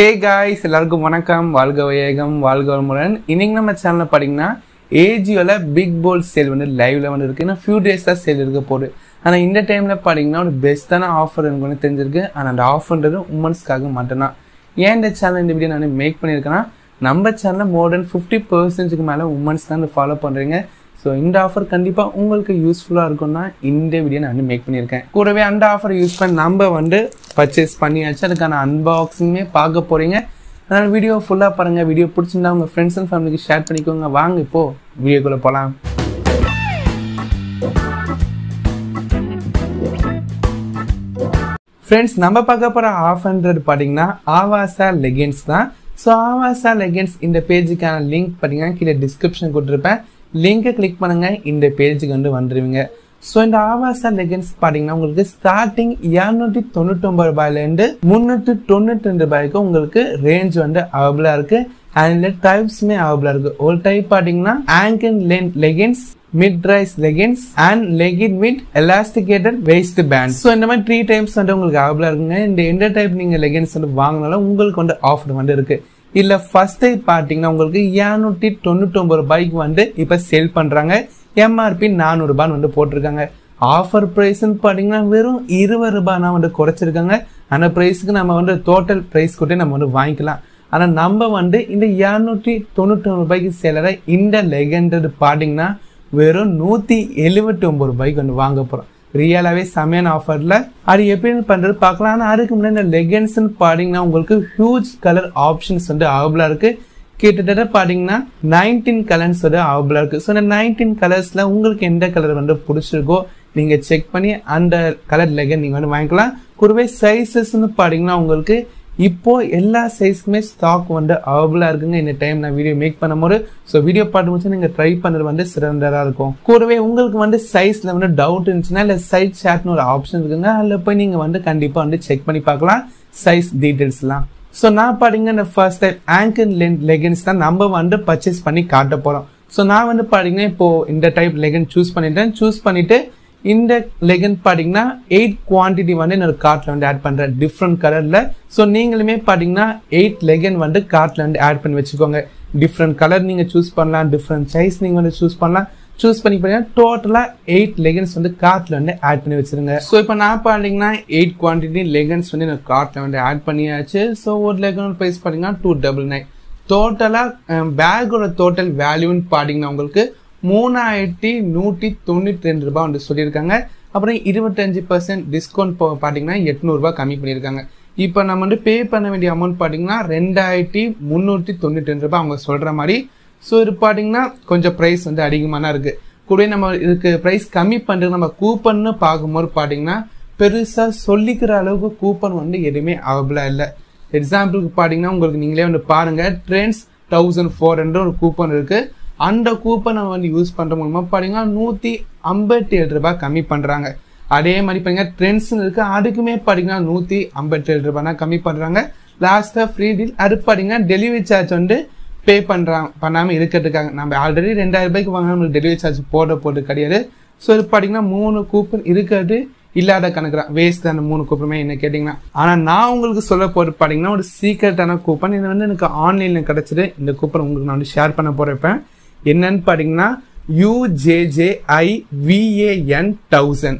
Hey guys, எல்லாருக்கும் வணக்கம். வாழ்க வையகம், வாழ்க வளமுடன். இன்னைக்கு நம்ம சேனல்ல பாத்தீங்கன்னா Ajioல பிக் போல் சேல் வந்து லைவ்ல வந்து இருக்கு. இன்னும் few days தான் சேல் இருக்க போகுது. ஆனா இந்த டைம்ல பாத்தீங்கன்னா ஒரு பெஸ்டான ஆஃபர் எனக்கு வந்து தெரிஞ்சிருக்கு. ஆனா அந்த ஆஃபர்ன்றது உமன்ஸ்க்காக மட்டும்தான். ஏன் இந்த சேனல் இந்த வீடியோ நான் மேக் பண்ணியிருக்கேன்னா நம்ம சேனல்ல மோர் தென் 50% மேல உமன்ஸ் தான் ஃபாலோ பண்றீங்க. ஸோ இந்த ஆஃபர் கண்டிப்பாக உங்களுக்கு யூஸ்ஃபுல்லாக இருக்கும்னா இந்த வீடியோ நான் வந்து மேக் பண்ணியிருக்கேன். கூடவே அந்த ஆஃபர் யூஸ் பண்ணி நம்ம வந்து பர்ச்சேஸ் பண்ணியாச்சு. அதுக்கான அன்பாக்சிங்குமே பார்க்க போகிறீங்க. அதனால் வீடியோ ஃபுல்லாக பாருங்கள். வீடியோ பிடிச்சிருந்தா உங்கள் ஃப்ரெண்ட்ஸ் அண்ட் ஃபேமிலிக்கு ஷேர் பண்ணிக்கோங்க. வாங்க இப்போது வீடியோக்குள்ளே போகலாம். ஃப்ரெண்ட்ஸ், நம்ம பார்க்க போகிற ஆஃபர்ன்றது பார்த்தீங்கன்னா ஆவாசா லெகின்ஸ் தான். ஸோ ஆவாசா லெகின்ஸ் இந்த பேஜுக்கான லிங்க் பார்த்தீங்கன்னா கீழே டிஸ்கிரிப்ஷன் கொடுத்துருப்பேன். லிங்கை கிளிக் பண்ணுங்க, இந்த பேஜுக்கு வந்து வந்துடுவீங்க. ஸோ இந்த ஆவாசா லெகின்ஸ் பார்த்தீங்கன்னா உங்களுக்கு ஸ்டார்டிங் 299 ரூபாயிலேருந்து 392 ரூபாய்க்கு உங்களுக்கு ரேஞ்ச் வந்து அவைலபிளாக இருக்கு. அண்ட் டைப்ஸுமே அவைலபிளாக இருக்கு. ஒரு டைப் பார்த்தீங்கன்னா angle length leggings, mid rice leggings and legging with elasticated waste pant. So இந்த மாதிரி 3 டைப்ஸ் வந்து உங்களுக்கு அவைலபிளாக இருக்குங்க. இந்த எந்த டைப் நீங்கள் லெகின்ஸ் வந்து வாங்கினாலும் உங்களுக்கு வந்து ஆஃபர் வந்து இருக்கு. இல்ல ஃபர்ஸ்ட் டைப் பாத்தீங்கன்னா உங்களுக்கு 299 ரூபாய்க்கு வந்து இப்ப சேல் பண்றாங்க. எம்ஆர்பி 400 ரூபாய் வந்து போட்டிருக்காங்க. ஆஃபர் பிரைஸ் பாத்தீங்கன்னா வெறும் 20 ரூபாய் வந்து குறைச்சிருக்காங்க. அந்த பிரைஸ்க்கு நம்ம வந்து டோட்டல் பிரைஸ் கூட நம்ம வந்து வாங்கிக்கலாம். ஆனா நம்ம வந்து இந்த 299 ரூபாய்க்கு சேலற இந்த லெகன்றது பாத்தீங்கன்னா வெறும் 179 ரூபாய்க்கு வந்து வாங்க போறோம். ரியலாவே செமையான ஆஃபர்ல அது எப்படின்னு பண்றது பார்க்கலாம். ஆனா அதுக்கு முன்னாடி இந்த லெகின்ஸ் பாத்தீங்கன்னா உங்களுக்கு ஹியூஜ் கலர் ஆப்ஷன்ஸ் வந்து அவைலபிளா இருக்கு. கிட்டத்தட்ட பாத்தீங்கன்னா 19 கலர்ஸ் வந்து அவைலபிளா இருக்கு. ஸோ இந்த 19 கலர்ஸ்ல உங்களுக்கு எந்த கலர் வந்து பிடிச்சிருக்கோ நீங்க செக் பண்ணி அந்த கலர் லெகின் நீங்க வந்து வாங்கிக்கலாம். கூடவே சைசஸ் பாத்தீங்கன்னா உங்களுக்கு இப்போ எல்லா சைஸ்க்குமே ஸ்டாக் வந்து அவைலபிளா இருக்குங்க. இந்த டைம் நான் வீடியோ மேக் பண்ணும்போது ஸோ வீடியோ பார்த்து முடிச்சு நீங்க ட்ரை பண்றது வந்து சிறந்ததா இருக்கும். கூடவே உங்களுக்கு வந்து சைஸ்ல வந்து டவுட் இருந்துச்சுன்னா இல்ல சைஸ் சாட்னு ஒரு ஆப்ஷன் இருக்குங்க. அதுல போய் நீங்க வந்து கண்டிப்பா வந்து செக் பண்ணி பார்க்கலாம் சைஸ் டீடைல்ஸ் எல்லாம். ஸோ நான் பாத்தீங்கன்னா இந்த first type angle length leggings தான் நம்ம வந்து பர்ச்சேஸ் பண்ணி காட்ட போறோம். ஸோ நான் வந்து பாத்தீங்கன்னா இப்போ இந்த டைப் லெகின் சூஸ் பண்ணிட்டு இந்த லெகின் பாத்தீங்கன்னா 8 குவான்டிட்டி வந்து என்னோட கார்ட்ல வந்து ஆட் பண்றேன் டிஃப்ரெண்ட் கலர்ல. ஸோ நீங்களுமே பாத்தீங்கன்னா 8 லெகின் வந்து கார்ட்ல வந்து ஆட் பண்ணி வச்சுக்கோங்க. டிஃப்ரெண்ட் கலர் நீங்க சூஸ் பண்ணலாம், டிஃப்ரெண்ட் சைஸ் நீங்க வந்து சூஸ் பண்ணலாம். சூஸ் பண்ணி டோட்டலா 8 லெகின்ஸ் வந்து கார்ட்ல வந்து ஆட் பண்ணி வச்சிருங்க. ஸோ இப்போ நான் பாத்தீங்கன்னா 8 குவான்டிட்டி லெகின்ஸ் வந்து என்னோட கார்ட்ல வந்து ஆட் பண்ணியாச்சு. ஸோ ஒரு லெகின் பிரைஸ் பாத்தீங்கன்னா 299. டோட்டலா பேக்கோட டோட்டல் வேல்யூன்னு பாத்தீங்கன்னா உங்களுக்கு 3192 ரூபாய் வந்து சொல்லியிருக்காங்க. அப்புறம் 25% டிஸ்கவுண்ட் பாத்தீங்கன்னா 800 ரூபாய் கம்மி பண்ணியிருக்காங்க. இப்போ நம்ம வந்து பே பண்ண வேண்டிய அமௌண்ட் பாத்தீங்கன்னா 2392 ரூபாய் அவங்க சொல்ற மாதிரி. ஸோ இது பாத்தீங்கன்னா கொஞ்சம் பிரைஸ் வந்து அதிகமான இருக்கு. கூட நம்ம இதுக்கு பிரைஸ் கம்மி பண்றது நம்ம கூப்பன்னு பார்க்கும்போது பாத்தீங்கன்னா பெருசா சொல்லிக்கிற அளவுக்கு கூப்பன் வந்து எதுவுமே அவைலபிளா இல்லை. எக்ஸாம்பிளுக்கு பாத்தீங்கன்னா உங்களுக்கு நீங்களே வந்து பாருங்க, ட்ரெண்ட்ஸ் 1400 ஒரு கூப்பன் இருக்கு. அந்த கூப்பனை வந்து யூஸ் பண்ற மூலமா பாத்தீங்கன்னா 157 ரூபாய் கம்மி பண்றாங்க. அதே மாதிரி பாத்தீங்கன்னா ட்ரெண்ட்ஸ் இருக்கு, அதுக்குமே பாத்தீங்கன்னா 157 ரூபாய் கம்மி பண்றாங்க. லாஸ்டா ஃப்ரீ டீல் அது பாத்தீங்கன்னா டெலிவரி சார்ஜ் வந்து பே பண்ணாம இருக்கிறதுக்காக. நம்ம ஆல்ரெடி 2000 ரூபாய்க்கு வாங்க நம்மளுக்கு டெலிவரி சார்ஜ் போட்டு கிடையாது. ஸோ இது பாத்தீங்கன்னா 3 கூப்பன் இருக்கிறது இல்லாத கணக்கு வேஸ்ட் அந்த 3 கூப்பனுமே என்ன கேட்டீங்கன்னா. ஆனா நான் உங்களுக்கு சொல்ல போறது பாத்தீங்கன்னா ஒரு சீக்ரெட்டான கூப்பன். இது வந்து எனக்கு ஆன்லைன்ல கிடைச்சது. இந்த கூப்பன் உங்களுக்கு நான் வந்து ஷேர் பண்ண போறேன். என்னன்னு பாத்தீங்கன்னா UJJIVAN1000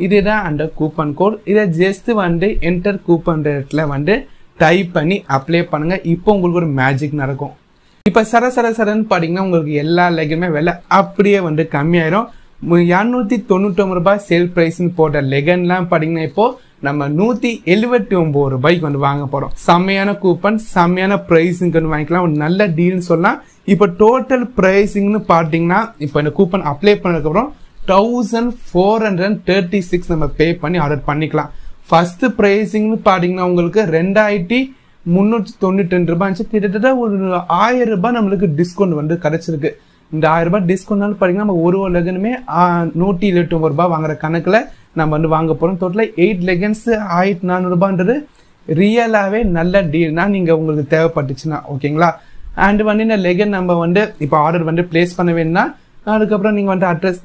இதுதான் அந்த கூப்பன் கோட். இதை ஜஸ்ட் வந்து என்டர் கூப்பன் ரேட்ல வந்து டைப் பண்ணி அப்ளை பண்ணுங்க. இப்போ உங்களுக்கு ஒரு மேஜிக் நடக்கும். இப்ப சரன்னு பாத்தீங்கன்னா உங்களுக்கு எல்லா லெகினுமே விலை அப்படியே வந்து கம்மியாயிரும். 299 ரூபாய் சேல் பிரைஸ் போட்ட லெகன்லாம் பாத்தீங்கன்னா இப்போ நம்ம 179 ரூபாய்க்கு வந்து வாங்க போறோம். செம்மையான கூப்பன், செம்மையான பிரைஸிங் வாங்கிக்கலாம். ஒரு நல்ல டீல்னு சொல்லலாம். இப்போ டோட்டல் பிரைசிங்னு பாத்தீங்கன்னா இப்போ இந்த கூப்பன் அப்ளை பண்ணதுக்கு அப்புறம் 1436 நம்ம பே பண்ணி ஆர்டர் பண்ணிக்கலாம். ஃபர்ஸ்ட் பிரைசிங்னு பாத்தீங்கன்னா உங்களுக்கு 2392 ரூபாய் இருந்துச்சு. கிட்டத்தட்ட ஒரு 1000 ரூபாய் நம்மளுக்கு டிஸ்கவுண்ட் வந்து கிடைச்சிருக்கு. இந்த 1000 ரூபாய் டிஸ்கவுண்ட் பாத்தீங்கன்னா நம்ம ஒரு லெகனுமே 179 ரூபாய் வாங்குற கணக்குல நம்ம வந்து வாங்க போறோம். டோட்டலா 8 லெகின்ஸ் 1400 ரூபான்றது ரியலாவே நல்ல டீல்னா நீங்க உங்களுக்கு தேவைப்பட்டுச்சுன்னா ஓகேங்களா. அண்ட் வந்து இந்த லெகின் நம்ம வந்து இப்போ ஆர்டர் வந்து பிளேஸ் பண்ண வேணும்னா அதுக்கப்புறம் நீங்க வந்து அட்ரஸ்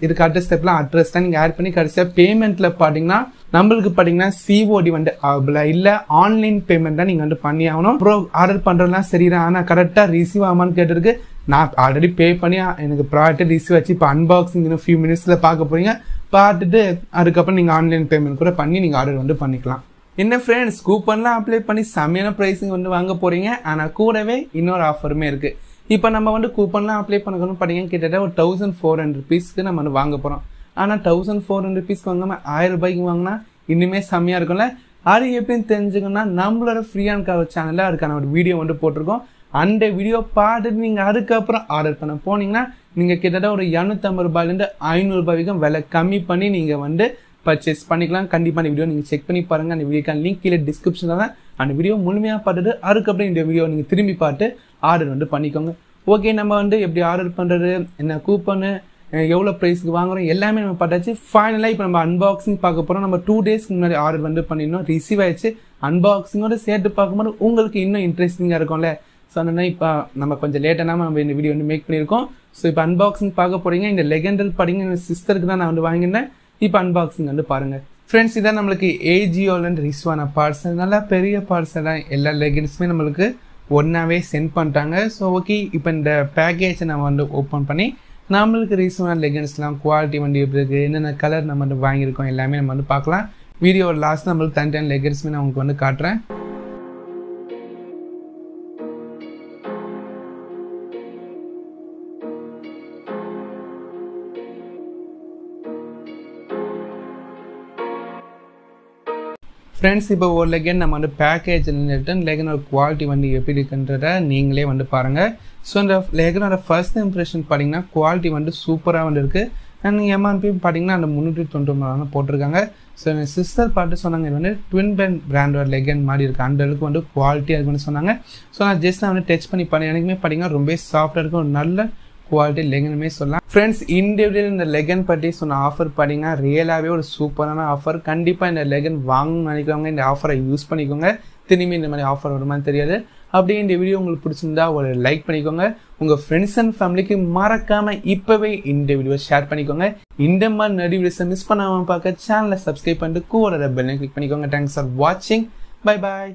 ஸ்டெப்லாம் அட்ரஸ் தான் நீங்க ஆட் பண்ணி கடைசியா பேமெண்ட்ல பாத்தீங்கன்னா நம்மளுக்கு பார்த்தீங்கன்னா சிஓடி வந்து ஆகல இல்லை ஆன்லைன் பேமெண்ட் தான் நீங்கள் வந்து பண்ணி ஆகணும். அப்புறம் ஆர்டர் பண்ணுறதுலாம் சரிதான், ஆனால் கரெக்டாக ரிசீவ் ஆகாமான்னு கேட்டிருக்கு. நான் ஆல்ரெடி பே பண்ணி எனக்கு ப்ராடக்ட் ரிசீவ் ஆச்சு. இப்போ அன்பாக்சிங் இன்னும் ஃபியூ மினிட்ஸில் பார்க்க போகிறீங்க. பார்த்துட்டு அதுக்கப்புறம் நீங்கள் ஆன்லைன் பேமெண்ட் கூட பண்ணி நீங்கள் ஆர்டர் வந்து பண்ணிக்கலாம். என்ன ஃப்ரெண்ட்ஸ், கூப்பன்லாம் அப்ளை பண்ணி செம்மையான ப்ரைஸிங் வந்து வாங்க போகிறீங்க. ஆனால் கூடவே இன்னொரு ஆஃபருமே இருக்குது. இப்போ நம்ம வந்து கூப்பன்லாம் அப்ளை பண்ணணும்னு பார்த்தீங்கன்னா கிட்டத்தட்ட ஒரு 1400 rupeesக்கு நம்ம வந்து வாங்க போகிறோம். ஆனால் 1400 rupeesக்கு வாங்காமல் 1000 ரூபாய்க்கு வாங்கினா இன்னுமே செம்மையாக இருக்கும்ல. அது எப்படின்னு தெரிஞ்சுக்கணும்னா நம்மளோட ஃப்ரீயான சேனலில் அதுக்கான ஒரு வீடியோ வந்து போட்டிருக்கோம். அந்த வீடியோ பார்த்துட்டு நீங்கள் அதுக்கப்புறம் ஆர்டர் பண்ண போனீங்கன்னா நீங்கள் கிட்டத்தட்ட ஒரு 250 ரூபாயிலேருந்து 500 ரூபாய் வரைக்கும் விலை கம்மி பண்ணி நீங்கள் வந்து பர்ச்சேஸ் பண்ணிக்கலாம். கண்டிப்பாக அந்த வீடியோ நீங்கள் செக் பண்ணி பாருங்கள். அந்த வீடியோக்கான லிங்க் கீழே டிஸ்கிரிப்ஷனில் தான். அந்த வீடியோ முழுமையாக பார்த்துட்டு அதுக்கப்புறம் இந்த வீடியோ நீங்கள் திரும்பி பார்த்து ஆர்டர் வந்து பண்ணிக்கோங்க. ஓகே, நம்ம வந்து எப்படி ஆர்டர் பண்ணுறது, என்ன கூப்பனு, எவ்வளோ ப்ரைஸ்க்கு வாங்குறோம் எல்லாமே நம்ம பார்த்தாச்சு. ஃபைனலாக இப்போ நம்ம அன்பாக்சிங் பார்க்க போகிறோம். நம்ம 2 டேஸ்க்கு முன்னாடி ஆர்டர் வந்து பண்ணிடணும், ரிசீவ் ஆயிடுச்சு. அன்பாக்சிங்கோட சேர்த்து பார்க்கும்போது உங்களுக்கு இன்னும் இன்ட்ரெஸ்டிங்காக இருக்கும்ல. ஸோ அதனால் இப்போ நம்ம கொஞ்சம் லேட்டாக நம்ம இந்த வீடியோ வந்து மேக் பண்ணியிருக்கோம். ஸோ இப்போ அன்பாக்சிங் பார்க்க போகிறீங்க. இந்த லெகெண்டல் படிங்க எங்கள் சிஸ்டருக்கு தான் நான் வந்து வாங்கினேன். இப்போ அன்பாக்சிங் வந்து பாருங்கள். ஃப்ரெண்ட்ஸ், இதான் நம்மளுக்கு ஏஜியோலேருந்து ரிசீவ் ஆன பார்சல். நல்லா பெரிய பார்சல் தான். எல்லா லெகின்ஸுமே நம்மளுக்கு ஒன்றாவே சென்ட் பண்ணிட்டாங்க. ஸோ ஓகே, இப்போ இந்த பேக்கேஜை நம்ம வந்து ஓப்பன் பண்ணி நம்மளுக்கு ரீசனான லெகின்ஸ்லாம் குவாலிட்டி வந்து எப்படி இருக்குது, என்னென்ன கலர் நம்ம வந்து வாங்கியிருக்கோம் எல்லாமே நம்ம வந்து பார்க்கலாம். வீடியோவோட லாஸ்ட் நம்மளுக்கு தனித்தனி லெகின்ஸுமே நான் உங்களுக்கு வந்து காட்டுறேன். ஃப்ரெண்ட்ஸ், இப்போ ஒரு லெகன் நம்ம வந்து பேக்கேஜ் லெகனோட குவாலிட்டி வந்து எப்படி இருக்குன்றத நீங்களே வந்து பாருங்கள். ஸோ இந்த லெகனோட ஃபர்ஸ்ட் இம்ப்ரெஷன் பார்த்தீங்கன்னா குவாலிட்டி வந்து சூப்பராக வந்து இருக்குது. அண்ட் எம்ஆர்பி பார்த்தீங்கன்னா அந்த 399 போட்டிருக்காங்க. ஸோ என் சிஸ்டர் பார்த்து சொன்னாங்க இது வந்து ட்வின் பிராண்டோட லெகன் மாதிரி இருக்குது, அந்த அளவுக்கு வந்து குவாலிட்டியாக இருக்குன்னு சொன்னாங்க. ஸோ நான் ஜஸ்ட் நான் வந்து டச் பண்ணி பண்ணேன். எனக்குமே பார்த்தீங்கன்னா ரொம்ப சாஃப்டாக இருக்கும், ஒரு நல்ல குவாலிட்டி லெகனுமே சொல்லலாம். ஃப்ரெண்ட்ஸ், இந்த லெகன் பற்றி சொன்ன ஆஃபர் பார்த்தீங்கன்னா ரியலாகவே ஒரு சூப்பரான ஆஃபர். கண்டிப்பாக இந்த லெகன் வாங்கணும்னு நினைக்கிறவங்க இந்த ஆஃபரை யூஸ் பண்ணிக்கோங்க. திரும்பி இந்த மாதிரி ஆஃபர் வருமானு தெரியாது. அப்படியே இந்த வீடியோ உங்களுக்கு பிடிச்சிருந்தா ஒரு லைக் பண்ணிக்கோங்க. உங்கள் ஃப்ரெண்ட்ஸ் அண்ட் ஃபேமிலிக்கு மறக்காமல் இப்போவே இந்த வீடியோ ஷேர் பண்ணிக்கோங்க. இந்த மாதிரி நிறைய வீடியோஸை மிஸ் பண்ணாமல் பார்க்க சேனலை சப்ஸ்கிரைப் பண்ணிட்டு கூட பெல்லையும் கிளிக் பண்ணிக்கோங்க. தேங்க்ஸ் ஃபார் வாட்சிங். Bye bye.